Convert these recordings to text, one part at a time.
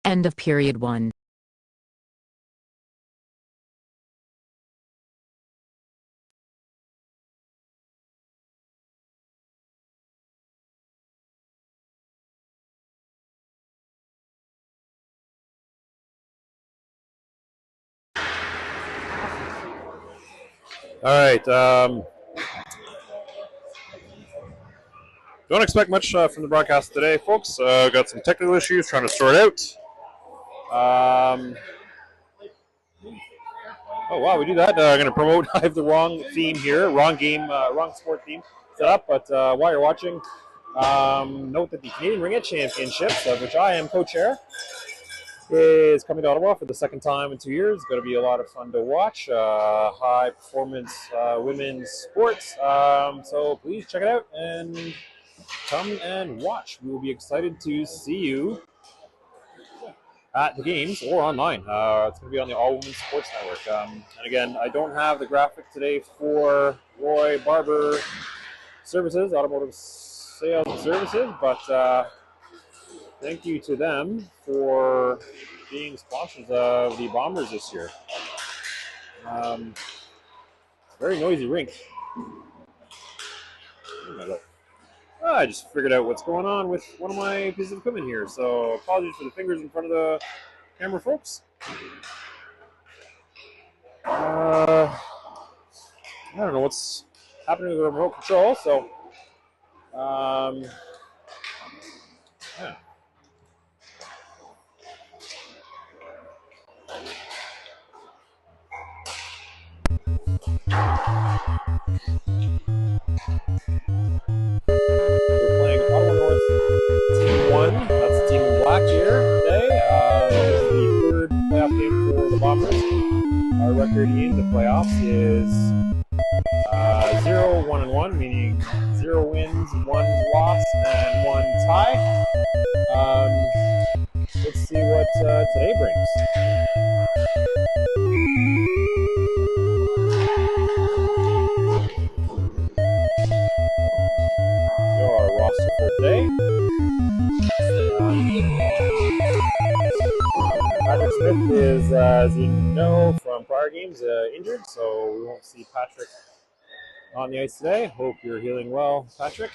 End of period 1. All right. Don't expect much from the broadcast today, folks. Got some technical issues trying to sort out. Oh, wow, we do that. I'm going to promote. I have the wrong theme here, wrong game, wrong sport theme set up. But while you're watching, note that the Canadian Ring It Championships, of which I am co-chair, is coming to Ottawa for the second time in 2 years. It's going to be a lot of fun to watch. High performance women's sports. So please check it out and come and watch. We will be excited to see you at the games or online. It's going to be on the All Women's Sports Network. And again, I don't have the graphic today for Roy Barber Services, Automotive Sales and Services, but thank you to them for being sponsors of the Bombers this year. Very noisy rink. I just figured out what's going on with one of my pieces of equipment here, so apologies for the fingers in front of the camera, folks. I don't know what's happening with the remote control, so yeah. We're playing Ottawa North Team 1. That's Team in Black here today. This is the third playoff game for the Bombers. Our record in the playoffs is 0-1-1, meaning 0 wins, 1 loss, and 1 tie. Let's see what today brings. Our roster for today. Patrick Smith is, as you know from prior games, injured, so we won't see Patrick on the ice today. Hope you're healing well, Patrick.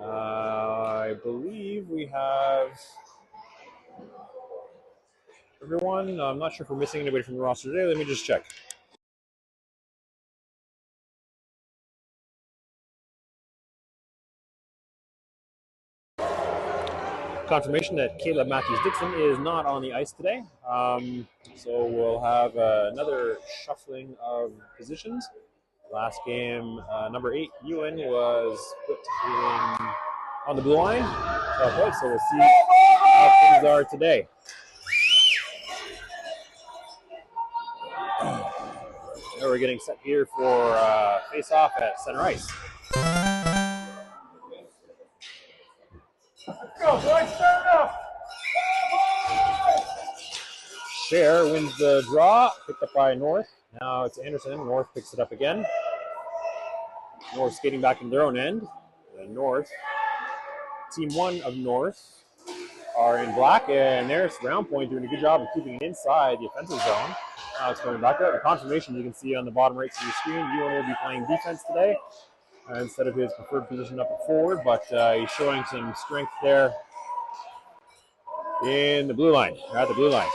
I believe we have everyone. I'm not sure if we're missing anybody from the roster today. Let me just check. Confirmation that Caleb Matthews-Dixon is not on the ice today. So we'll have another shuffling of positions. Last game, number 8, Ewan, was put on the blue line. Okay, so we'll see how things are today. Now we're getting set here for face-off at center ice. Go, boys, start up! Share wins the draw, picked up by North. Now it's Anderson. North picks it up again. North skating back in their own end. And North, Team 1 of North, are in black, and there's Round Point doing a good job of keeping it inside the offensive zone. Now it's going back out. The confirmation you can see on the bottom right of your screen. Ewan will be playing defense today instead of his preferred position up at forward, but he's showing some strength there in the blue line, at the blue line.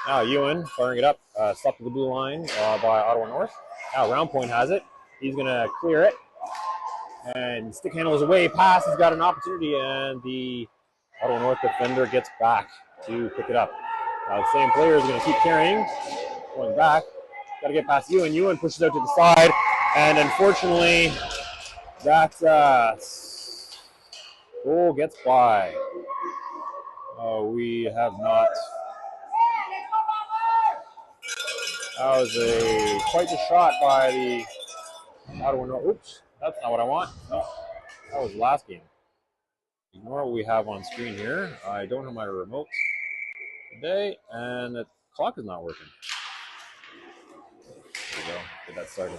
Now Ewan firing it up, stopped to the blue line by Ottawa North. Now Round Point has it. He's going to clear it. And stick handle is away. Pass has got an opportunity, and the Ottawa North defender gets back to pick it up. Now the same player is going to keep carrying, going back. Got to get past Ewan. Ewan pushes out to the side, and unfortunately, that goal gets by. We have not. That was quite a shot by the Ottawa North. Oops, that's not what I want. No, that was last game. Ignore what we have on screen here. I don't have my remote today, and the clock is not working. There we go. Get that started.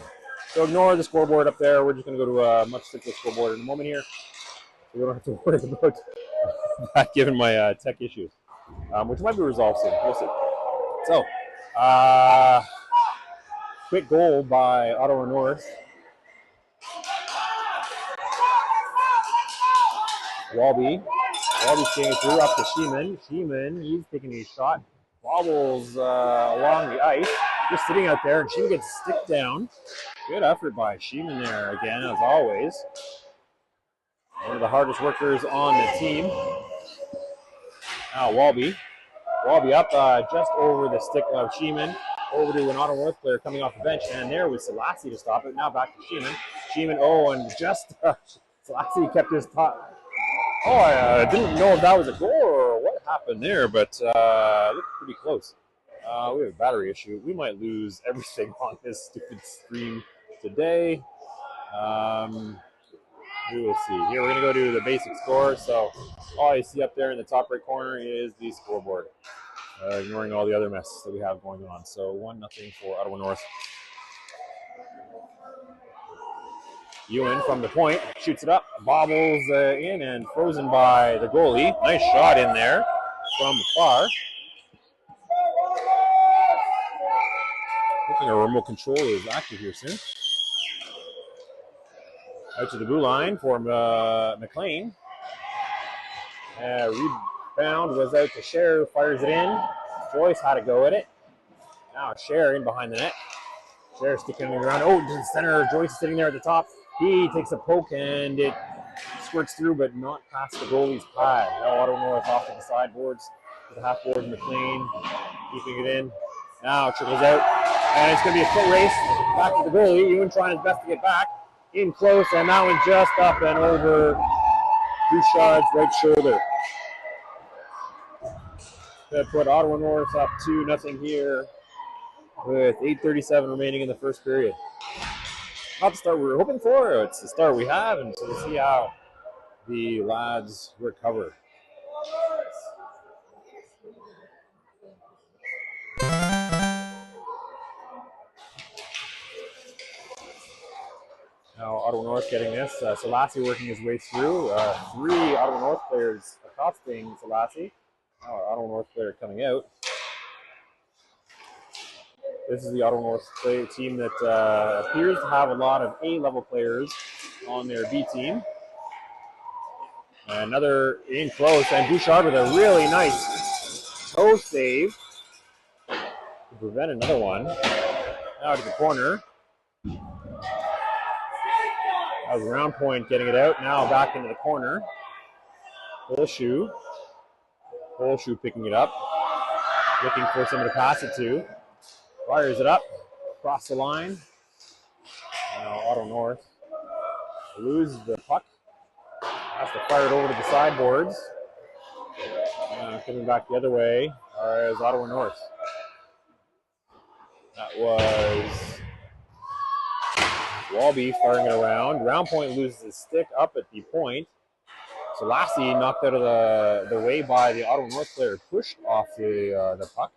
So ignore the scoreboard up there. We're just going to go to a much simpler scoreboard in a moment here. So we don't have to worry about back given my tech issues, which might be resolved soon. We'll see. So, quick goal by Ottawa North. Walby skating through up to Sheeman, he's taking a shot. Wobbles along the ice. Just sitting out there, and Sheeman gets a stick down. Good effort by Sheeman there again, as always. One of the hardest workers on the team. Now Walby up just over the stick of Sheeman. Over to an Ottawa North player coming off the bench, and there was Selassie to stop it. Now back to Sheeman. And just Selassie kept his top. Oh, I didn't know if that was a goal or what happened there, but it looked pretty close. We have a battery issue. We might lose everything on this stupid stream today. We will see. Here, we're going to go to the basic score. So all you see up there in the top right corner is the scoreboard, ignoring all the other mess that we have going on. So 1-0 for Ottawa North. Ewan from the point, shoots it up, bobbles in and frozen by the goalie. Nice shot in there from afar. Hoping our remote control is active here soon. Out to the blue line for McLean. Rebound was out to Scher, fires it in. Joyce had to go at it. Now Scher in behind the net. Scher sticking around. Oh, to the center. Joyce is sitting there at the top. He takes a poke and it squirts through, but not past the goalie's pad. Now Ottawa North off to the sideboards. To the half board, McLean keeping it in. Now it trickles out. And it's going to be a foot race back to the goalie. Ewan trying his best to get back. In close, and that one just up and over Bouchard's right shoulder. That put Ottawa North up 2-0 here with 8:37 remaining in the first period. Not the start we were hoping for. It's the start we have, and so we'll see how the lads recover. Now Ottawa North getting this. Selassie working his way through. 3 Ottawa North players accosting Selassie. Now our Ottawa North player coming out. This is the Ottawa North team that appears to have a lot of A-level players on their B team. Another in close, and Bouchard with a really nice toe save to prevent another one. Now to the corner. That was Round Point getting it out. Now back into the corner. Holshoe picking it up. Looking for someone to pass it to. Fires it up. Across the line. Now Ottawa North loses the puck. Has to fire it over to the sideboards. Coming back the other way is Ottawa North. That was Walby firing it around. Round Point loses his stick up at the point. So Lassie knocked out of the way by the Ottawa North player, pushed off the puck.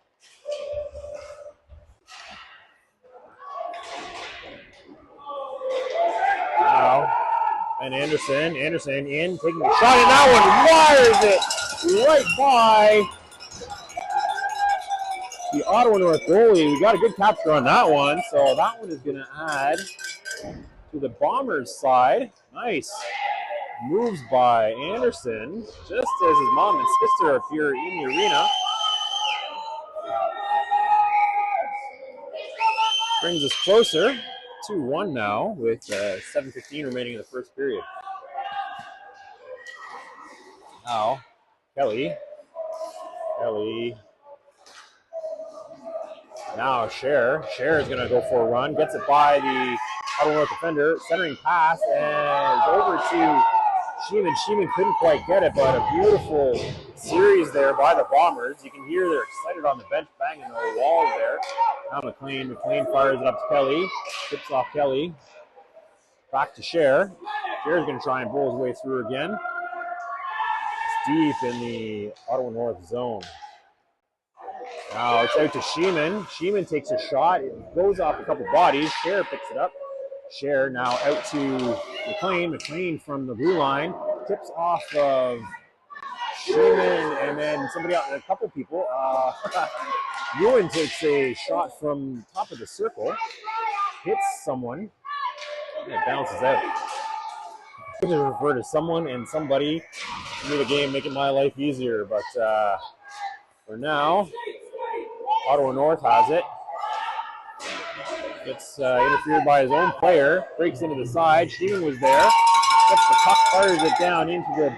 Now, and Anderson in, taking a shot, and that one wires it right by the Ottawa North goalie. We got a good capture on that one, so that one is going to add to the Bombers' side. Nice moves by Anderson, just as his mom and sister appear in the arena. Brings us closer, 2-1 now, with 7:15 remaining in the first period. Now, Kelly. Now Scher is going to go for a run, gets it by the Ottawa North defender, centering pass, and over to Sheeman. Sheeman couldn't quite get it, but a beautiful series there by the Bombers. You can hear they're excited on the bench, banging the walls there. Now McLean fires it up to Kelly, tips off Kelly. Back to Scher. Scher's going to try and bowl his way through again. It's deep in the Ottawa North zone. Now it's out to Sheeman. Sheeman takes a shot. It goes off a couple bodies. Scher picks it up. Scher now out to McLean. McLean from the blue line. Tips off of Schumann, and then somebody out, a couple people. Ewan takes a shot from top of the circle, hits someone, and it bounces out. I'm going to refer to someone and somebody in the game, making my life easier. But for now, Ottawa North has it. Gets interfered by his own player, breaks into the side. Schumann was there. Gets the puck, fires it down into the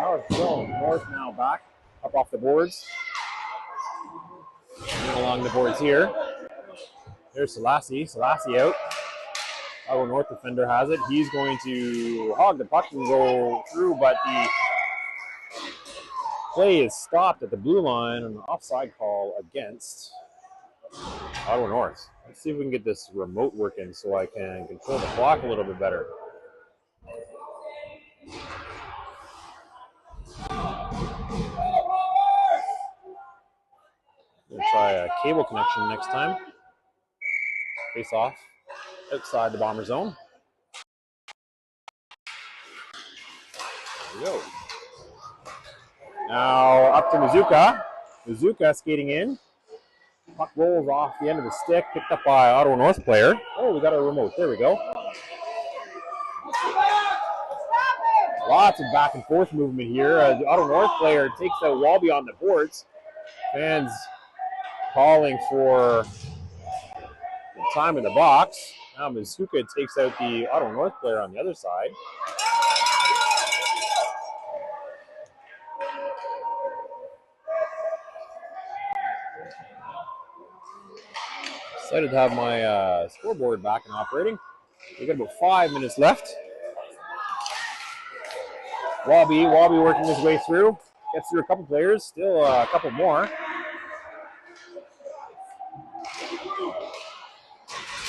north zone. North now back, up off the boards. And along the boards here. There's Selassie. Selassie out. Ottawa North defender has it. He's going to hog the puck and go through, but the play is stopped at the blue line on an offside call against Ottawa North. Let's see if we can get this remote working so I can control the clock a little bit better. We'll try a cable connection next time. Face off outside the Bomber zone. There we go. Now up to Mizuka. Mizuka skating in. Puck rolls off the end of the stick, picked up by Ottawa North player. Oh, we got a remote. There we go. Lots of back and forth movement here. The Ottawa North player takes out Walby on the boards. Fans calling for time in the box. Now Mizuka takes out the Ottawa North player on the other side. Excited to have my scoreboard back and operating. We got about 5 minutes left. Walby working his way through. Gets through a couple players, still a couple more.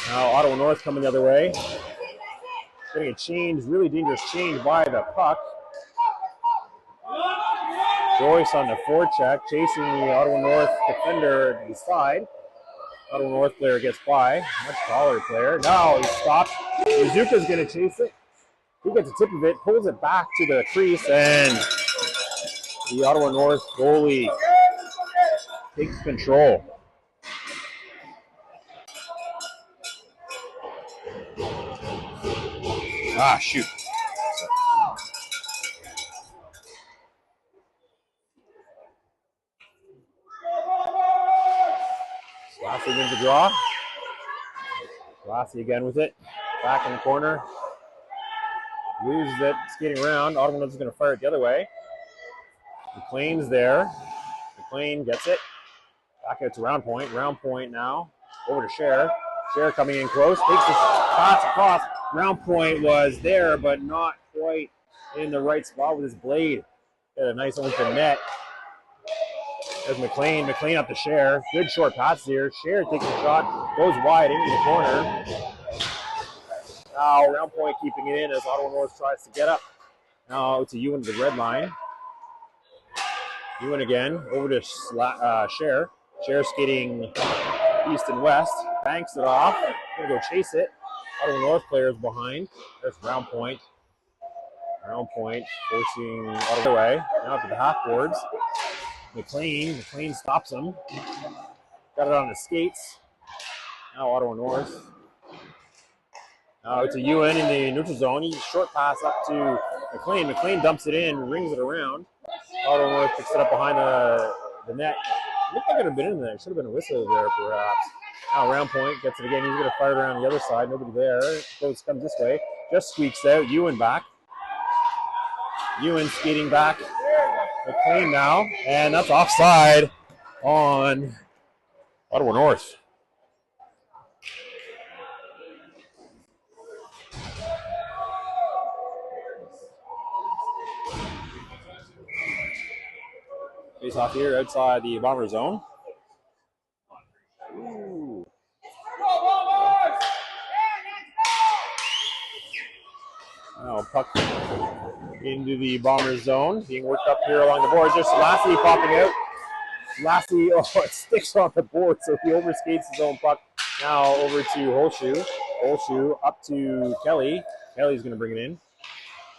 Now Ottawa North coming the other way. Getting a change, really dangerous change by the puck. Joyce on the forecheck, chasing the Ottawa North defender to the side. Ottawa North player gets by, much taller player. Now he stops. Mizuka's going to chase it. He gets a tip of it, pulls it back to the crease, and the Ottawa North goalie takes control. Ah, shoot. Lassie wins the draw. Lassie again with it. Back in the corner. Loses it, skating around. Ottawa North is going to fire it the other way. McLean's there. McLean gets it. Back out to Round Point. Round Point now. Over to Cher. Cher coming in close. Takes the pass across. Round Point was there, but not quite in the right spot with his blade. Got a nice open net. There's McLean. McLean up to Cher. Good short pass here. Cher takes a shot. Goes wide into the corner. Now Round Point keeping it in as Ottawa North tries to get up. Now to Ewan to the red line. Ewan again. Over to Cher. Cher skating east and west. Banks it off. Gonna go chase it. Ottawa North players behind. There's Round Point. Round Point forcing Ottawa away. Now to the half boards. McLean stops him. Got it on the skates. Now Ottawa North. Now to Ewan in the neutral zone. He short pass up to McLean. McLean dumps it in, rings it around. Ottawa North picks it up behind the net. Looked like it had been in there. Should have been a whistle there, perhaps. Now Round Point gets it again. He's going to fire it around the other side. Nobody there. Comes this way. Just squeaks out. Ewan back. Ewan skating back. McLean now. And that's offside on Ottawa North. Face off here outside the Bomber zone. Ooh. Now puck into the Bomber zone, being worked up here along the boards. There's Lassie popping out. Lassie, it sticks on the board, so he overskates his own puck. Now over to Holshoe. Holshoe up to Kelly. Kelly's going to bring it in.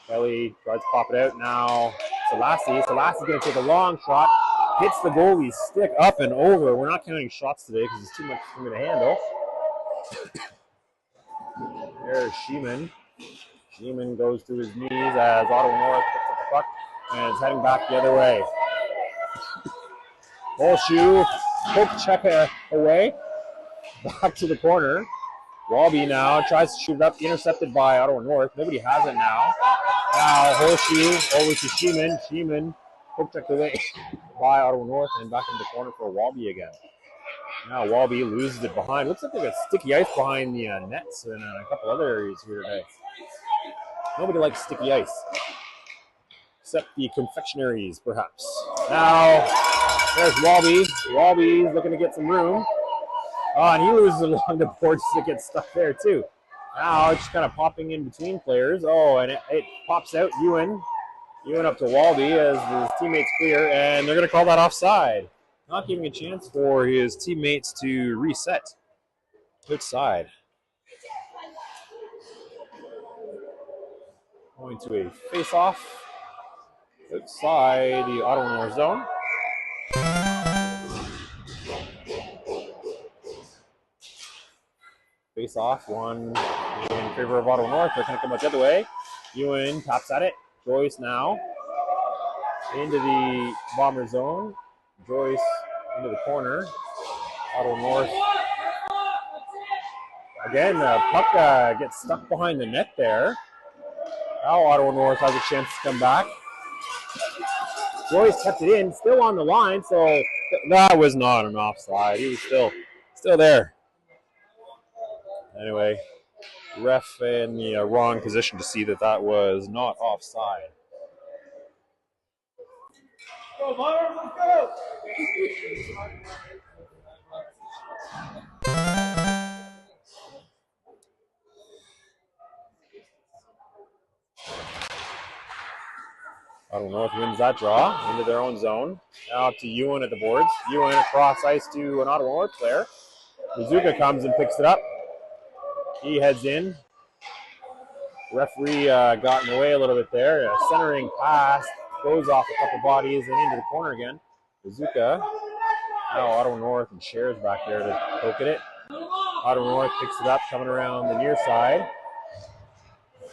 Kelly tries to pop it out. Now Selassie. Selassie's going to take a long shot. Hits the goalie's stick up and over. We're not counting shots today because it's too much for me to handle. There's Sheeman. Sheeman goes to his knees as Ottawa North picks up the puck and is heading back the other way. Holshoe, poke check away. Back to the corner. Walby now tries to shoot it up, intercepted by Ottawa North. Nobody has it now. Now Holshoe over to Sheeman. Sheeman poke checked away by Ottawa North and back in the corner for Walby again. Now Walby loses it behind. Looks like they got sticky ice behind the nets and a couple other areas here today. Nobody likes sticky ice, except the confectionaries, perhaps. Now there's Walby. Walby's looking to get some room. And he loses along the boards to get stuck there too. Now it's just kind of popping in between players. Oh, and it pops out. Ewan up to Walby as his teammates clear, and they're going to call that offside. Not giving a chance for his teammates to reset. Outside. Going to a face-off outside the Ottawa North zone. Face off, one in favor of Ottawa North. They're going to come out the other way. Ewan taps at it. Joyce now into the Bomber zone. Joyce into the corner. Ottawa North. Again, puck gets stuck behind the net there. Now Ottawa North has a chance to come back. Joyce kept it in, still on the line, so that was not an offside. He was still there. Anyway, ref in the wrong position to see that was not offside. Go, Bombers, let's go! Ottawa North wins that draw into their own zone. Now up to Ewan at the boards. Ewan across ice to an Ottawa North player. Mizuka comes and picks it up. He heads in. Referee got in the way a little bit there. A centering pass goes off a couple bodies and into the corner again. Mizuka. Now Ottawa North and Cher's back there to poke at it. Ottawa North picks it up, coming around the near side.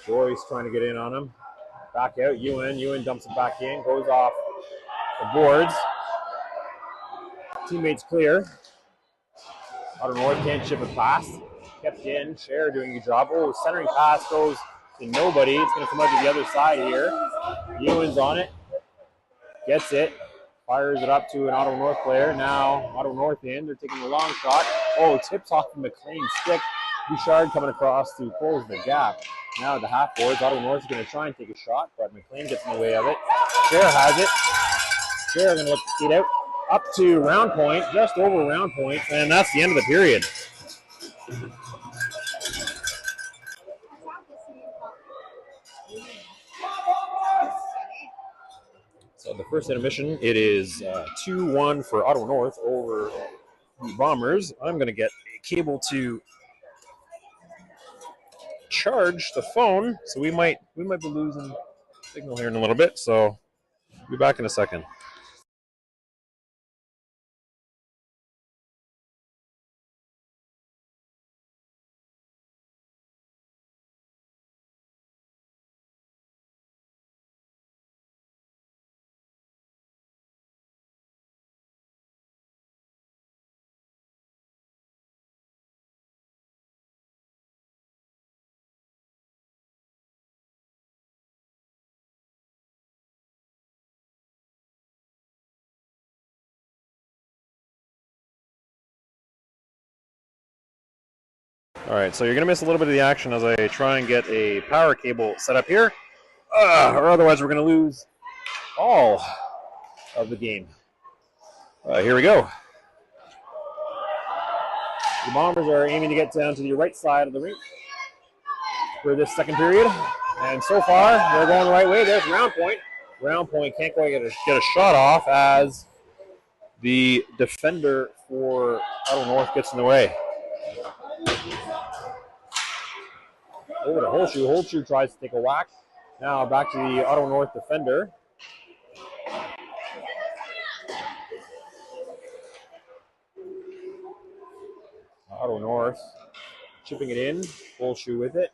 Joyce trying to get in on him. Back out, Ewan dumps it back in, goes off the boards. Teammates clear. Ottawa North can't ship it past. Kept in, Cher doing a good job. Oh, centering pass goes to nobody. It's going to come out to the other side here. Ewan's on it. Gets it. Fires it up to an Ottawa North player. Now Ottawa North in. They're taking a long shot. Oh, tips off of McLean's stick. Bouchard coming across to close the gap. Now at the half boards, Ottawa North is going to try and take a shot, but McLean gets in the way of it. Cher has it. Cher going to look to get out up to round point, just over round point, and that's the end of the period. So the first intermission, it is 2-1 for Ottawa North over the Bombers. I'm going to get a cable to charge the phone, so we might be losing signal here in a little bit, so I'll be back in a second. All right, so you're going to miss a little bit of the action as I try and get a power cable set up here, or otherwise we're going to lose all of the game. Here we go. The Bombers are aiming to get down to the right side of the rink for this second period, and so far they're going the right way. There's round point. Round point can't quite get a shot off as the defender for Ottawa North gets in the way. Over to Holshoe. Holshoe tries to take a whack. Now back to the Ottawa North defender. Ottawa North chipping it in. Bolshu with it.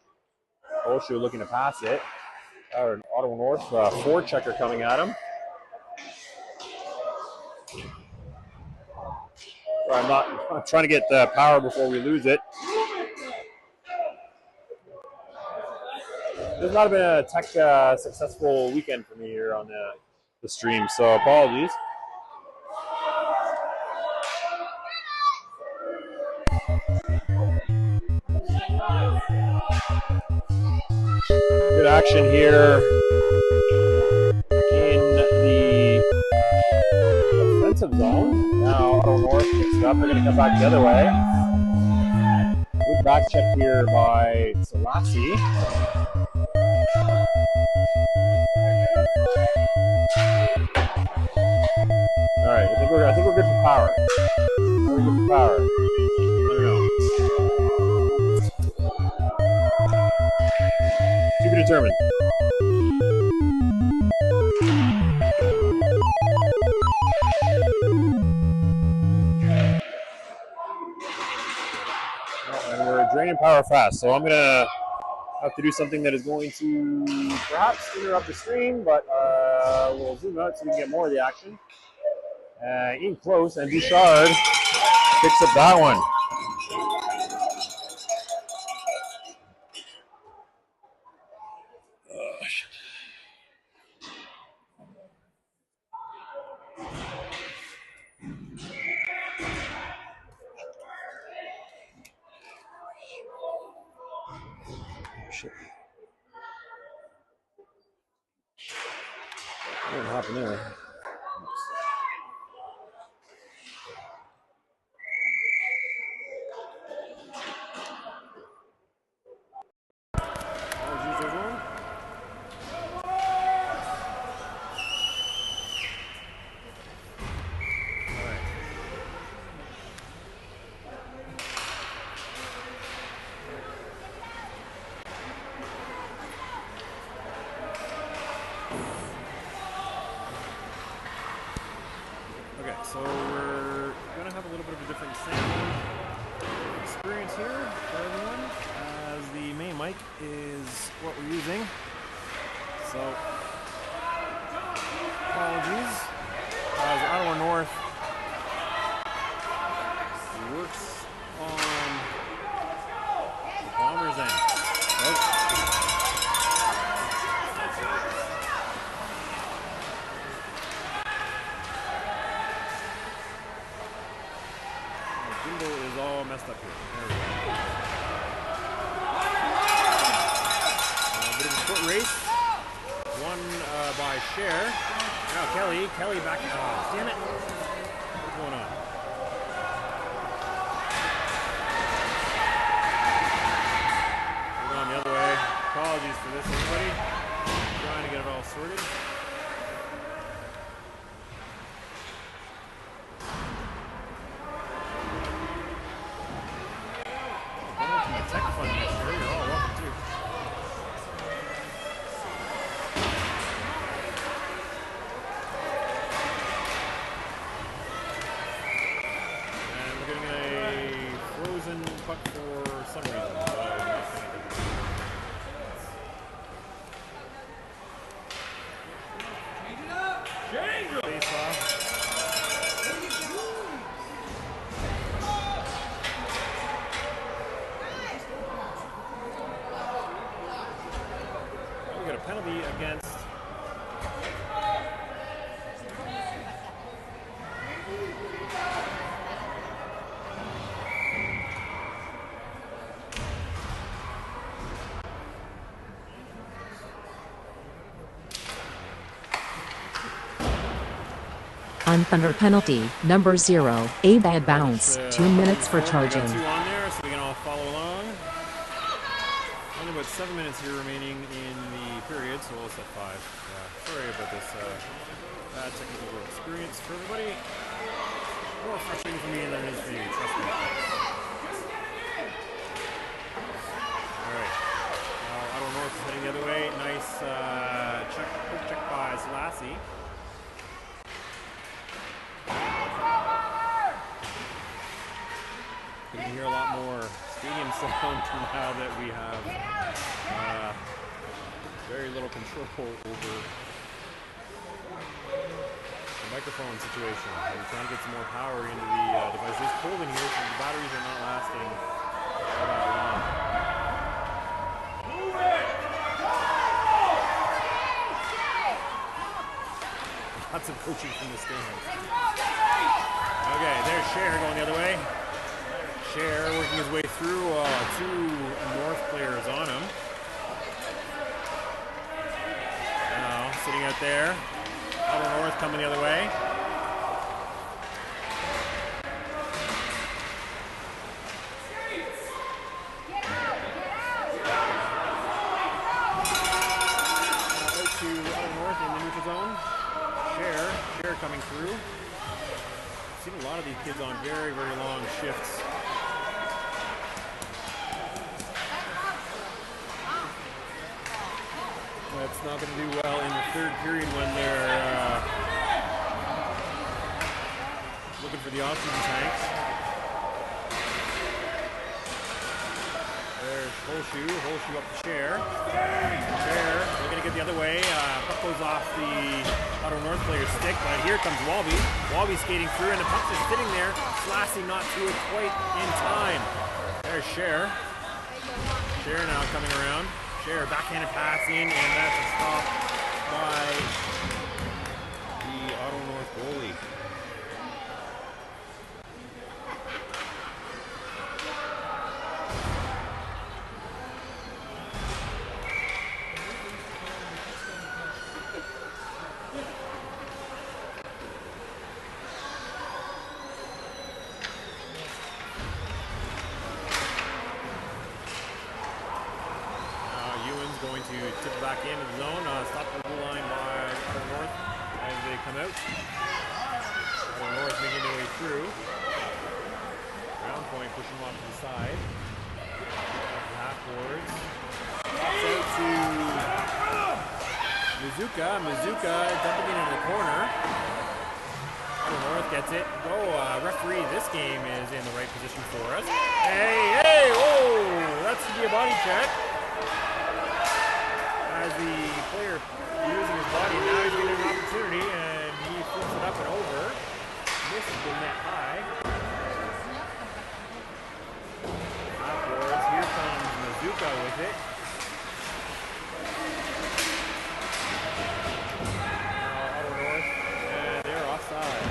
Bolshu looking to pass it. Ottawa North forward checker coming at him. I'm trying to get power before we lose it. There's not been a tech successful weekend for me here on the stream, so apologies. Good action here in the offensive zone. Now Ottawa North picks it up. They're going to come back the other way. Good back check here by Selassie. All right, I think we're good for power. We're good for power. I don't know. To be determined. And we're draining power fast, so I'm gonna have to do something that is going to perhaps interrupt the stream, but we'll zoom out so we can get more of the action. In close, and Bouchard picks up that one. Shit. What happened there? So we're going to have a little bit of a different sound experience here for everyone, as the main mic is what we're using. So apologies, as Ottawa North works on the Bombers' end. Is all messed up here. There we go. A bit of a foot race. Won by Cher. Now Kelly back. Oh, damn it. What's going on? We're going the other way. Apologies for this, everybody. Trying to get it all sorted. Under penalty, number 0, a bad bounce, 2 minutes for charging. 2 on there, so we can all follow along. Only about 7 minutes here remaining in the period, so we'll set 5. Sorry about this bad technical experience for everybody. More frustrating for me than it is for you, trust me. Alright, Ottawa North is heading the other way. Nice quick check by Selassie. You can hear a lot more stadium sound now that we have very little control over the microphone situation. We're trying to get some more power into the device. It's cold in here, so the batteries are not lasting all that long. Lots of coaching from the stands. Okay, there's Cher going the other way. Cher working his way through, two North players on him. Now, sitting out there. Ottawa North coming the other way. Out to Ottawa North in the neutral zone. Cher coming through. I've seen a lot of these kids on very, very long shifts. That's not going to do well in the third period when they're looking for the oxygen tanks. There's Holshoe up the chair. They're going to get the other way. Puck goes off the Ottawa North player's stick, but here comes Walby. Walby skating through, and the puck's just sitting there. Slassy not through it quite in time. There's Cher. Cher now coming around. Cher backhanded pass in, and that's a stop by the Ottawa North goalie. Going to tip back into the zone, stop the blue line by Ottawa North as they come out. Ottawa North making their way through. Round point pushing them off to the side. Half-boards. Pops out to Mizuka. Mizuka dumping it into the corner. Ottawa North gets it. Referee, this game is in the right position for us. Hey, oh, that should be a body check. As the player using his body, now he's getting an opportunity, and he flips it up and over. Misses the net high. Half-boards, here comes Mizuka with it. Now Ottawa North, and they're offside.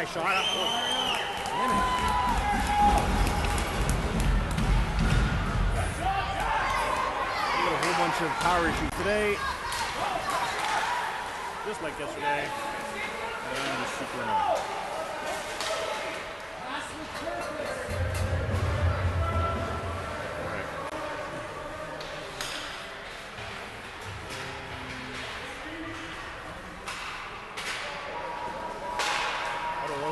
Shot up. Oh, damn it. We got a whole bunch of power issues today. Just like yesterday. And it's super annoying.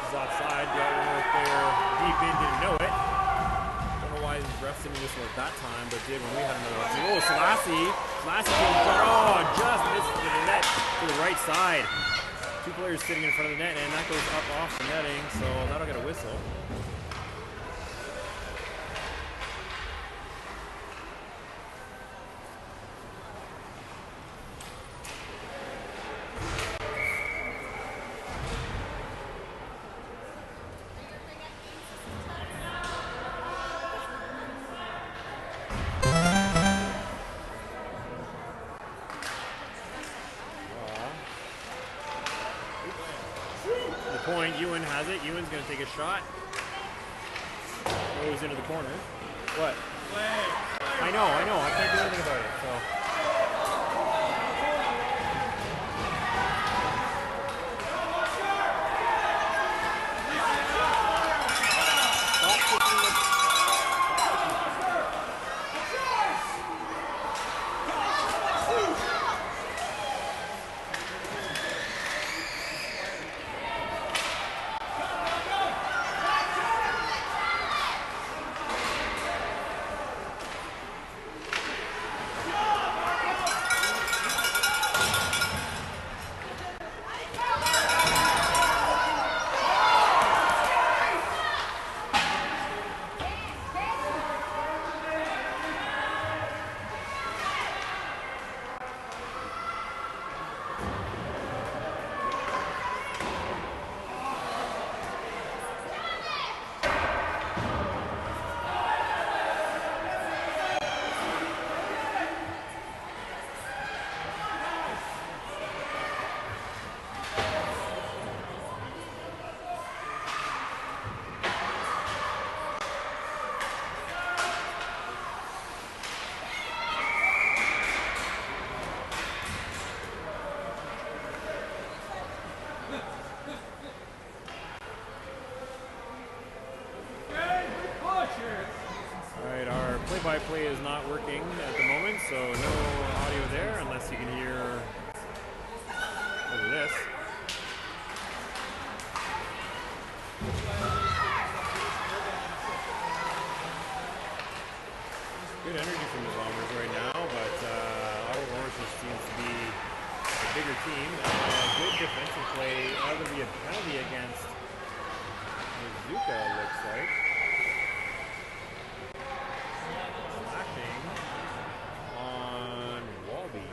Outside, the Ottawa North player deep in didn't know it. Don't know why the refs didn't whistle at that time, but did when we had another option. Oh, Slassy came shot. Oh, just missed the net to the right side. Two players sitting in front of the net, and that goes up off the netting, so that'll get a whistle. Point, Ewan has it. Ewan's going to take a shot. Goes into the corner. What? I know. I can't do anything about it. So. recording at the moment, so no audio there unless you can hear over this. Good energy from the Bombers right now, but Ottawa Orange just seems to be a bigger team. Good defensive play. That would be a penalty against Mizuka, looks like. Slashing on Walby.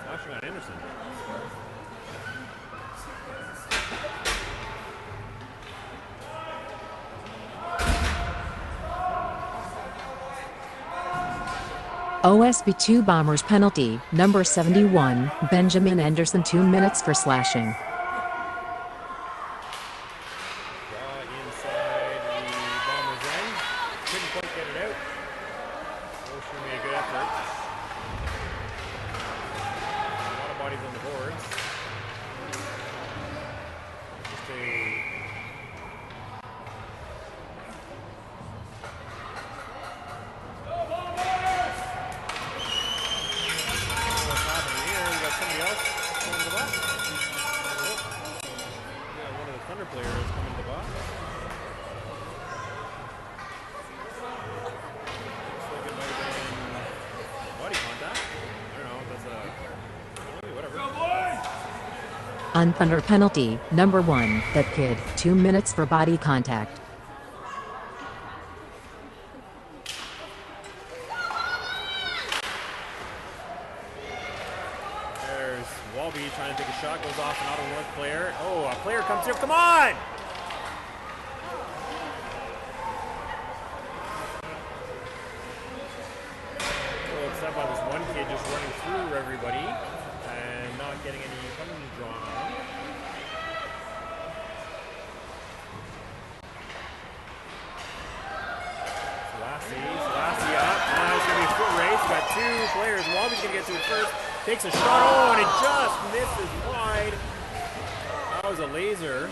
Slashing on Anderson. OSB2 Bombers penalty, number 71, Benjamin Anderson 2 minutes for slashing. Draw inside the Bombers end. Couldn't quite get it out. Wilshire made a good effort. A lot of bodies on the boards. Just a somebody else coming to the box. Yeah, one of the Thunder players coming to the box. Looks like it might have been body contact. I don't know if that's a whatever. On Thunder penalty, number 1, that kid, 2 minutes for body contact. Walby trying to take a shot, goes off an Ottawa North player. Oh, a player comes here. Come on! So upset by this one kid just running through everybody and not getting any penalties drawn on. Selassie up. Now it's going to be a foot race. Got two players. Walby's going to get to it first. Takes a shot, oh, and it just misses wide. That was a laser.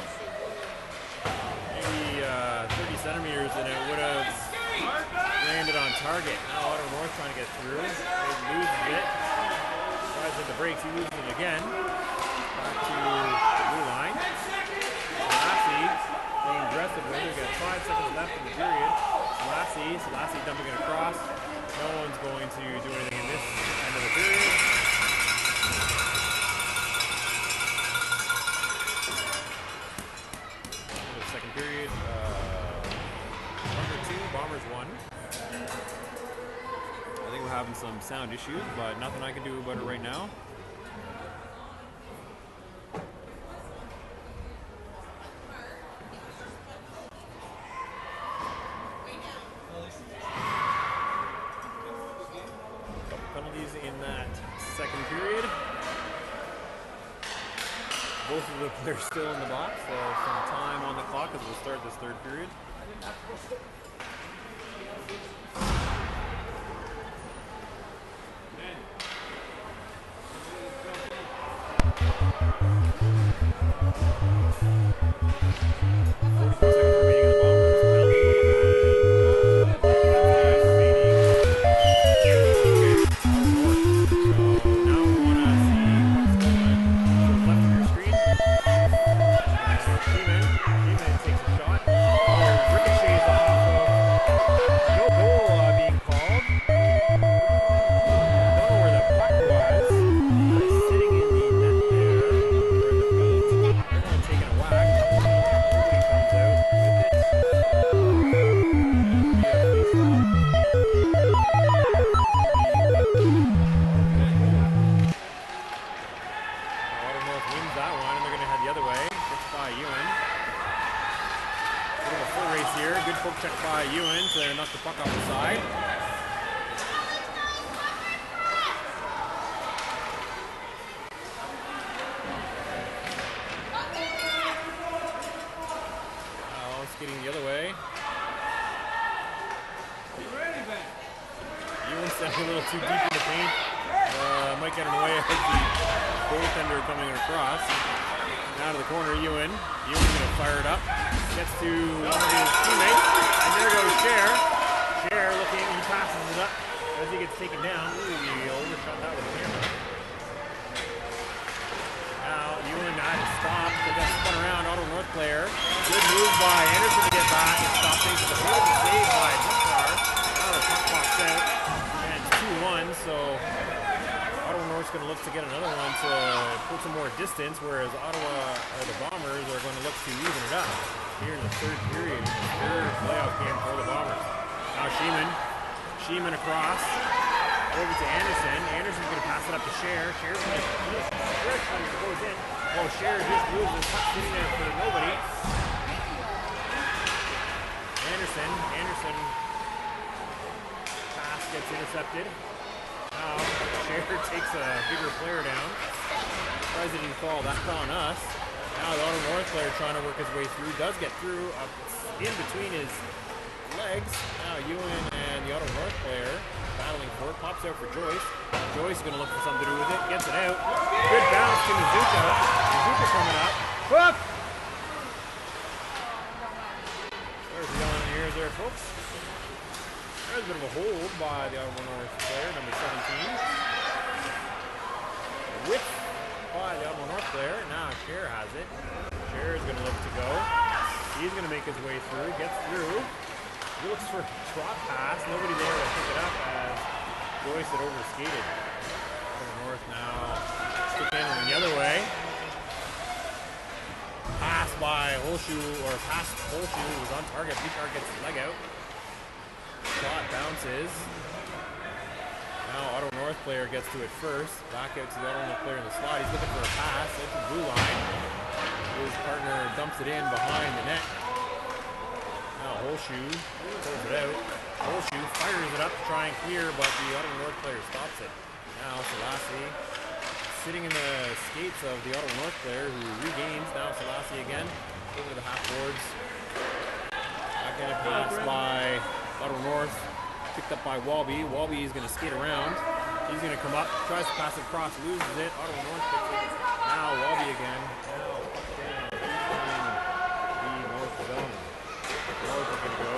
Maybe 30 centimeters, and it would have landed on target. Now Ottawa North trying to get through. They lose it. Tries at the brakes, he loses it again. Back to the blue line. Selassie playing aggressively. We've got 5 seconds left in the period. Selassie dumping it across. No one's going to do anything in this end of the period. Second period, number 2, Bombers 1. I think we're having some sound issues, but nothing I can do about it right now. Couple penalties in that second period. Both of the players still in the box, so some time on the clock as we'll start this third period. Getting the other way. Ewan standing a little too deep in the paint. Might get in the way of the goaltender coming across. Out of the corner, Ewan. Ewan's going to fire it up. gets to one of his teammates, and there goes Cher. Cher looking, he passes it up as he gets taken down. Ooh, he overshot that with the camera. Now, Ewan had to stop, but got spun around, Ottawa North player. Good move by Anderson to get back and stop things with the field. Saved by Bouchard. Now the puck pops out, and it's 2-1, so Ottawa North's going to look to get another one to put some more distance, whereas Ottawa, or the Bombers, are going to look to even it up here in the third period, in the third playoff game for the Bombers. Now Sheeman across, over to Anderson. Anderson's going to pass it up to Cher. Cher's going to goes in. Oh, Cher just moves the puck sitting there for nobody. Anderson pass gets intercepted. Now, Cher takes a bigger player down. Surprised he didn't fall that on us. Now the Ottawa North player trying to work his way through. Does get through up in between his legs. Now Ewan and the Ottawa North player battling for it. Pops out for Joyce. Joyce is going to look for something to do with it. Gets it out. Good bounce to Mizuka. Mizuka coming up. Hook! There's the yelling in the ears there, folks. There's a bit of a hold by the Ottawa North player, number 17. Whip by the Ottawa North player. Now Cher has it. Cher is going to look to go. He's going to make his way through. Gets through. He looks for a drop pass. Nobody there to pick it up as Joyce had overskated. Ottawa North now stick in the other way. Pass by Holshoe, or pass Holshoe was on target. Bouchard gets his leg out. Shot bounces. Now Ottawa North player gets to it first. Back out to the Ottawa North player in the slot. He's looking for a pass out to the blue line. His partner dumps it in behind the net. Now Holshoe pulls it out. Holshoe fires it up to try and clear, but the Ottawa North player stops it. Now Selassie sitting in the skates of the Ottawa North player who regains. Now Selassie again over the half boards. Back in a pass by Ottawa North, picked up by Walby. Walby is going to skate around. He's going to come up, tries to pass it across, loses it. Ottawa North picks it. Now Walby again. Now the North zone. North are going to go.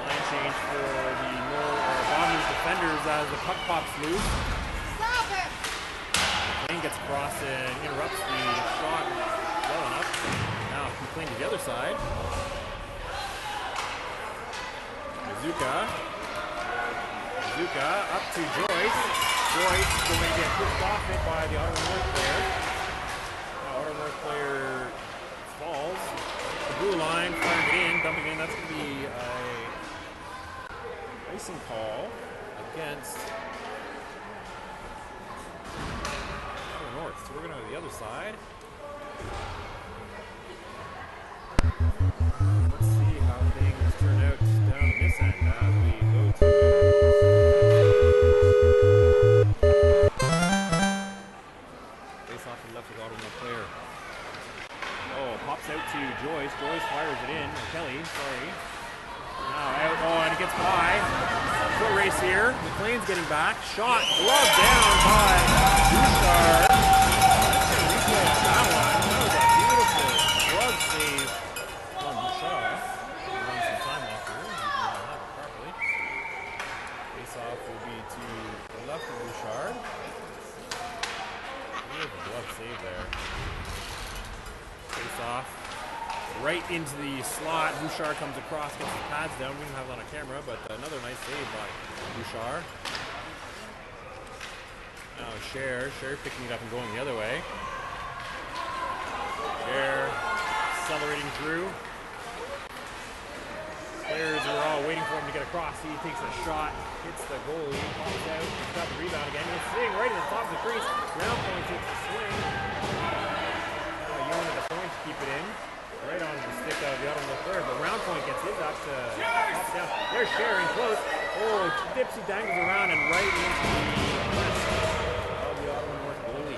Line change for the Bombers defenders as the puck pops loose. Stop it! McLean gets across and interrupts the shot well enough. Now McLean to the other side. Mizuka up to Joyce. Joyce is going to get pushed off it by the Ottawa North player. Now Ottawa North player falls. The blue line, firing it in, dumping in. That's going to be a icing call against Ottawa North. So we're going to go to the other side. Let's see how things turn out down this end as we go to face off the left with Ottawa North player. Oh, pops out to Joyce. Joyce fires it in. Kelly, sorry. Now out. Oh, and it gets by. Foot race here. McLean's getting back. Shot. Glove down by Bouchard. Replay on that one. That was a beautiful glove save on Bouchard. Run some time off here. He did not have it properly. Face off will be to the left of Bouchard. Beautiful glove save there. Face off. Right into the slot. Bouchard comes across, gets his pads down. We don't have it on a camera, but another nice save by Bouchard. Now Cher picking it up and going the other way. Cher accelerating through. Players are all waiting for him to get across. He takes a shot, hits the goalie, pops out, he's got the rebound again. He's sitting right at the top of the crease. Round point takes a swing. Ewan at the point to keep it in. Right on the stick of the Ottawa North player, but Round Point gets his up to pop down. They're sharing close. Oh, dips, he dangles around and right into the left of the Ottawa North goalie.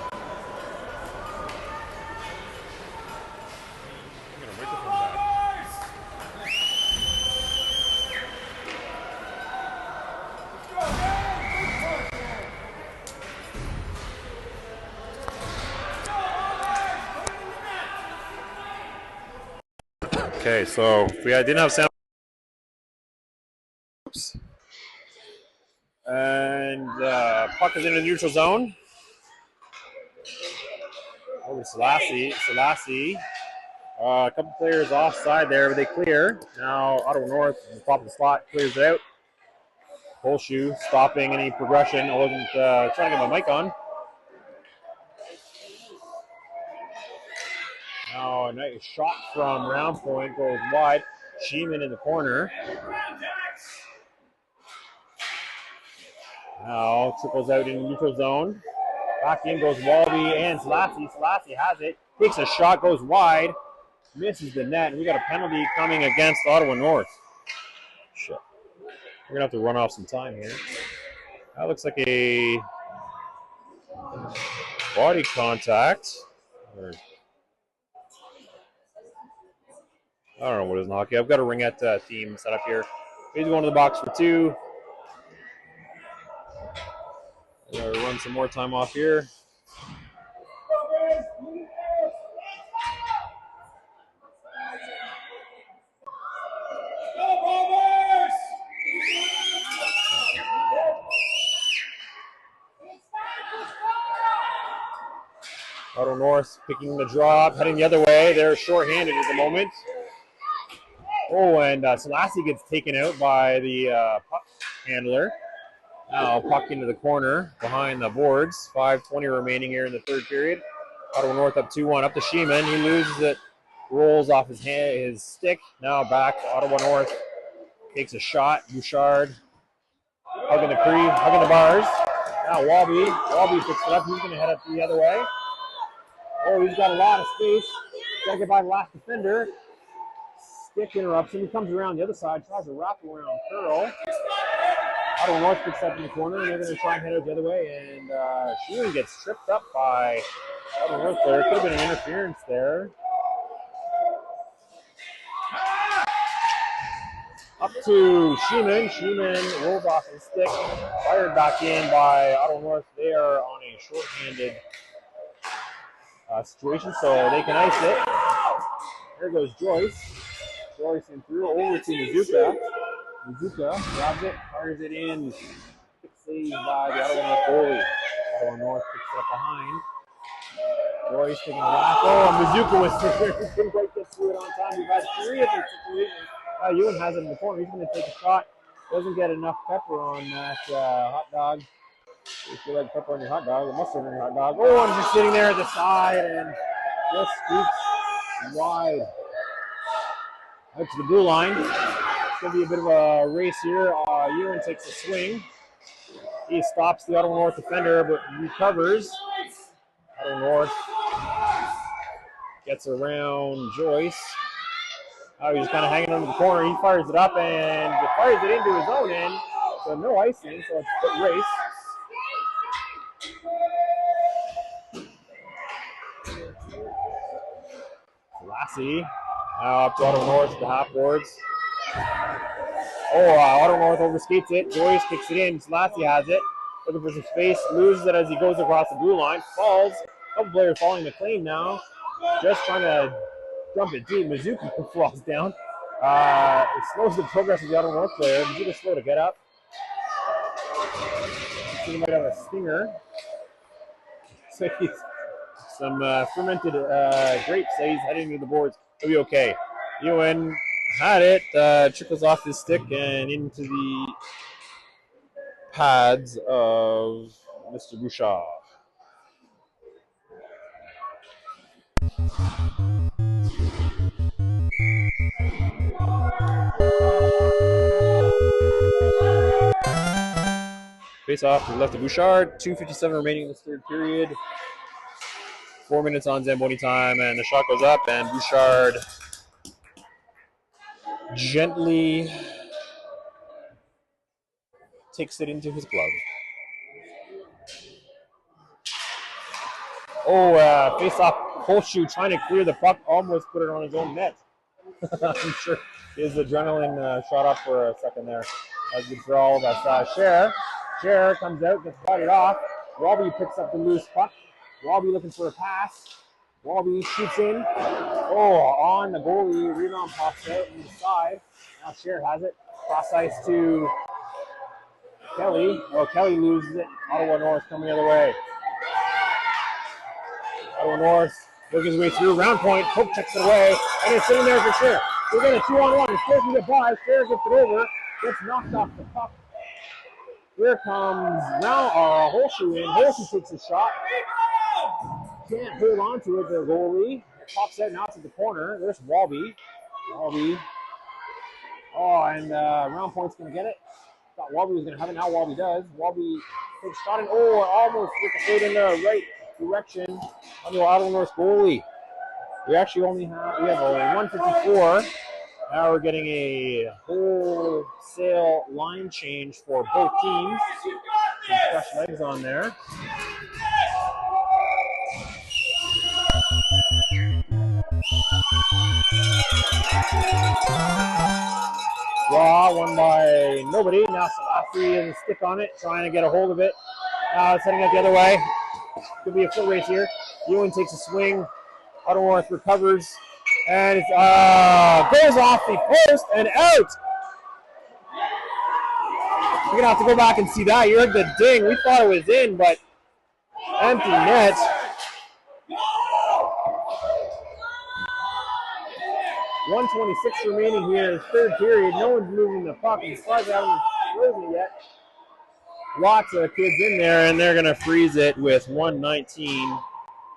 I'm going to microphone back. Okay, so we didn't have sound. Oops. And puck is in the neutral zone. Over to Selassie. A couple players offside there, but they clear. Now Ottawa North, at the top of the slot, clears it out. Holshoe stopping any progression. I wasn't trying to get my mic on. Now a nice shot from round point goes wide. Sheeman in the corner. Now trickles out in the neutral zone. Back in goes Walby and Selassie. Selassie has it. Takes a shot, goes wide. Misses the net. And we got a penalty coming against Ottawa North. Shit. We're going to have to run off some time here. That looks like a body contact. I don't know what it is in hockey. I've got a ringette team set up here. He's going to the box for two. We're going to run some more time off here. Ottawa North picking the drop, heading the other way. They're shorthanded at the moment. Oh, and Selassie gets taken out by the puck handler. Now puck into the corner behind the boards. 5:20 remaining here in the third period. Ottawa North up 2-1. Up to Sheeman. He loses it. Rolls off his stick. Now back to Ottawa North. Takes a shot. Bouchard hugging the bars. Now Walby picks it up. He's going to head up the other way. Oh, he's got a lot of space. Got to get by the last defender. Stick interruption. He comes around the other side, tries a wrap-around curl. Ottawa North picks up in the corner, and they're going to try and head out the other way. And Sheeman gets tripped up by Ottawa North there. Could have been an interference there. Up to Sheeman. Sheeman rolls off his stick. Fired back in by Ottawa North. They are on a short-handed situation, so they can ice it. There goes Joyce. Joyce in through, over to Mizuka. Mizuka grabs it, fires it in. Quick save by the Ottawa North goalie. Ottawa North picks it up behind. Joyce taking a lap. Oh, Mizuka was there. He couldn't quite get through it on time. We've had three of these situations. Ewan has it in the corner. He's going to take a shot. Doesn't get enough pepper on that hot dog. If you like pepper on your hot dog, or mustard on your hot dog. Oh, I'm just sitting there at the side and just scoops wide. Out to the blue line. It's going to be a bit of a race here. Ewan takes a swing. He stops the Ottawa North defender, but recovers. Ottawa North gets around Joyce. He's kind of hanging under the corner. He fires it up and fires it into his own end. So no icing, so it's a good race. Lassie now up to Ottawa North at the half boards. Ottawa North overskates it. Joyce kicks it in. Lassie has it. Looking for some space. Loses it as he goes across the blue line. Falls. A couple players following the claim now. Just trying to dump it deep. Mizuka falls down. It slows the progress of the Ottawa North player. Mizuka's slow to get up. He might have a stinger. So he's some fermented grapes that he's heading to the boards. He'll be okay. Ewan had it. Trickles off his stick and into the pads of Mr. Bouchard. Face off to the left of Bouchard. 2:57 remaining in this third period. 4 minutes on Zamboni time, and the shot goes up, and Bouchard gently takes it into his glove. Face off. Holshoe trying to clear the puck, almost put it on his own net. I'm sure his adrenaline shot up for a second there. As good for all of us. Cher comes out, gets batted off. Robbie picks up the loose puck. Robbie looking for a pass. Wallaby shoots in. Oh, on the goalie. Rebound pops out on the side. Now Scher has it. Cross ice to Kelly. Oh, Kelly loses it. Ottawa North coming the other way. Ottawa North working his way through. Round point. Pope checks it away. And it's sitting there for Scher. We're getting a 2-on-1. Scher can get by. Scher gets it over. Gets knocked off the puck. Here comes now Holshu in. Holshu takes a shot. Can't hold on to it, the goalie. It pops out now to the corner. There's Walby. Walby. Oh, and round point's going to get it. Thought Walby was going to have it. Now Walby does. Walby takes a shot and almost gets it in the right direction on the Ottawa North goalie. We actually only have a 154. Now we're getting a wholesale line change for both teams. Some fresh legs on there. Draw won by nobody. Now Salafri has a stick on it, trying to get a hold of it. Now it's heading out the other way. Could be a foot race here. Ewan takes a swing. Ottawa North recovers. And it goes off the post and out. We're going to have to go back and see that. You heard the ding. We thought it was in, but empty net. .126 remaining here in the third period. No one's moving the puck. As far as I haven't frozen it yet. Lots of kids in there, and they're going to freeze it with 1:19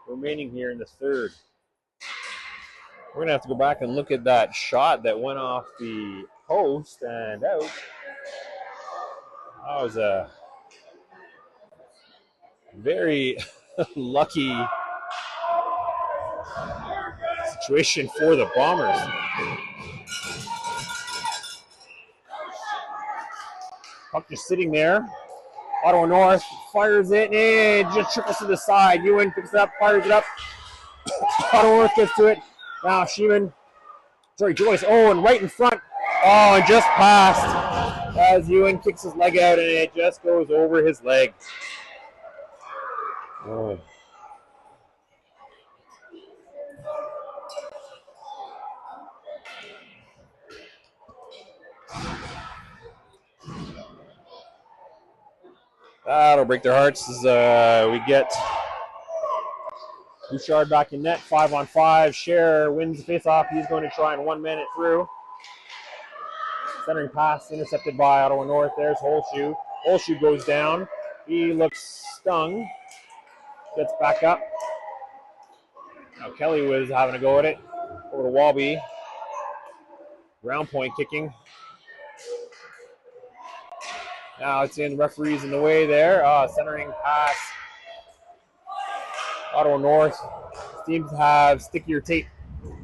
remaining here in the third. We're going to have to go back and look at that shot that went off the post and out. That was a very lucky situation for the Bombers. Puck just sitting there. Ottawa North fires it, and it just trickles to the side. Ewan picks it up, fires it up. Ottawa North gets to it. Now Joyce. Oh, and right in front. Oh, and just passed as Ewan kicks his leg out, and it just goes over his leg. Oh. That'll break their hearts as we get Bouchard back in net, 5-on-5. Scher wins the faceoff. He's going to try and 1 minute through. Centering pass intercepted by Ottawa North. There's Holshu. Holshu goes down. He looks stung. Gets back up. Now Kelly was having a go at it. Over to Walby. Round point kicking. Now it's in. Referees in the way there. Centering pass. Ottawa North seems to have stickier tape.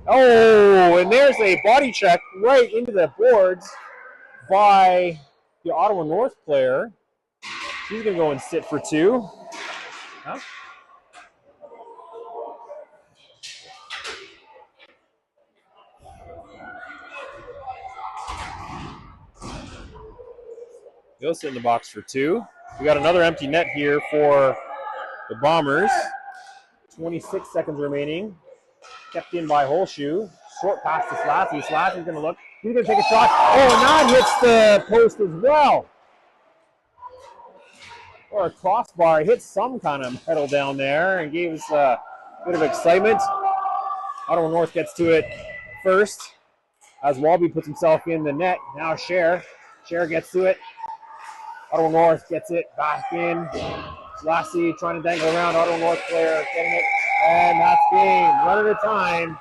Oh, and there's a body check right into the boards by the Ottawa North player. She's going to go and sit for two. Huh? He'll sit in the box for two. We got another empty net here for the Bombers. 26 seconds remaining. Kept in by Holshu. Short pass to Slashy. Slashy's going to look. He's going to take a shot. Oh, and that hits the post as well. Or a crossbar. Hit some kind of metal down there and gave us a bit of excitement. Ottawa North gets to it first as Walby puts himself in the net. Now Scher. Scher gets to it. Ottawa North gets it back in. Lassie trying to dangle around. Ottawa North player getting it. And that's game. Run at a time.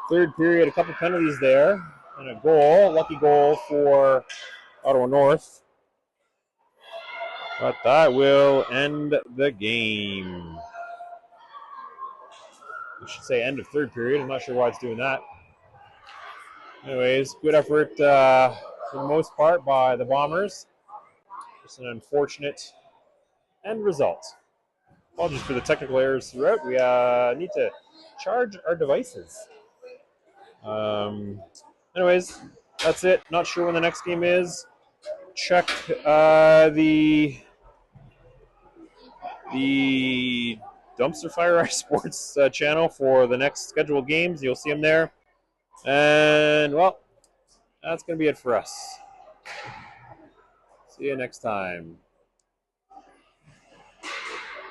Third period, a couple penalties there. And a goal. Lucky goal for Ottawa North. But that will end the game. We should say end of third period. I'm not sure why it's doing that. Anyways, good effort for the most part by the Bombers. Just an unfortunate end result. Apologies for the technical errors throughout. We need to charge our devices. Anyways, that's it. Not sure when the next game is. Check the the Dumpster Fire Ice Sports channel for the next scheduled games. You'll see them there. And, well, that's going to be it for us. See you next time.